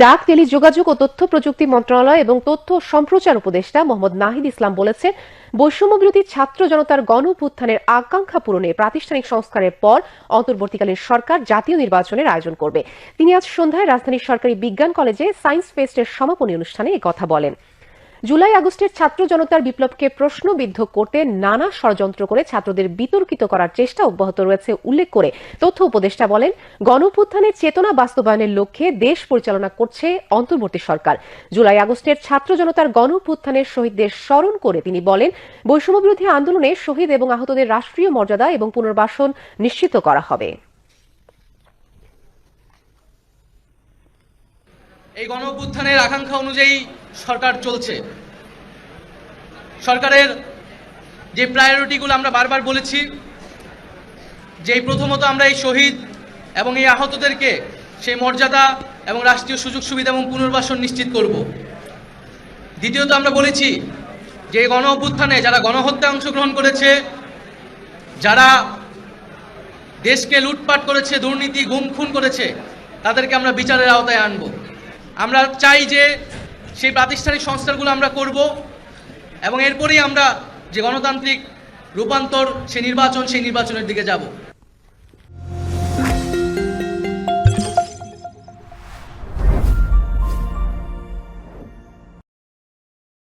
ডাক, টেলিযোগাযোগ ও তথ্য প্রযুক্তি মন্ত্রণালয় এবং তথ্য ও সম্প্রচার উপদেষ্টা মোহাম্মদ নাহিদ ইসলাম বলেছেন, বৈষম্যবিরোধী ছাত্র জনতার গণঅভ্যুত্থানের আকাঙ্ক্ষা পূরণে প্রাতিষ্ঠানিক সংস্কারের পর অন্তর্বর্তীকালীন সরকার জাতীয় নির্বাচনের আয়োজন করবে। তিনি আজ সন্ধ্যায় রাজধানীর সরকারি বিজ্ঞান কলেজে সায়েন্স ফেস্টের সমাপনী অনুষ্ঠানে একথা বলেন। জুলাই আগস্টের ছাত্র জনতার বিপ্লবকে প্রশ্নবিদ্ধ করতে নানা ষড়যন্ত্র করে ছাত্রদের বিতর্কিত করার চেষ্টা অব্যাহত রয়েছে উল্লেখ করে তথ্য উপদেষ্টা বলেন, গণঅভ্যুত্থানের চেতনা বাস্তবায়নের লক্ষ্যে দেশ পরিচালনা করছে অন্তর্বর্তী সরকার। জুলাই আগস্টের ছাত্র জনতার গণঅভ্যুত্থানের শহীদদের স্মরণ করে তিনি বলেন, বৈষম্যবিরোধী আন্দোলনে শহীদ এবং আহতদের রাষ্ট্রীয় মর্যাদা এবং পুনর্বাসন নিশ্চিত করা হবে। এই গণঅভ্যুত্থানের আকাঙ্ক্ষা অনুযায়ী সরকার চলছে। সরকারের যে প্রায়োরিটিগুলো আমরা বারবার বলেছি, যে প্রথমত আমরা এই শহীদ এবং এই আহতদেরকে সেই মর্যাদা এবং রাষ্ট্রীয় সুযোগ সুবিধা এবং পুনর্বাসন নিশ্চিত করব। দ্বিতীয়ত আমরা বলেছি যে এই গণঅভ্যুত্থানে যারা গণহত্যায় অংশগ্রহণ করেছে, যারা দেশকে লুটপাট করেছে, দুর্নীতি গুম খুন করেছে, তাদেরকে আমরা বিচারের আওতায় আনব। আমরা চাই যে সেই প্রাতিষ্ঠানিক সংস্কারগুলো আমরা করব এবং এরপরেই আমরা যে গণতান্ত্রিক রূপান্তর, সেই নির্বাচনের দিকে যাব।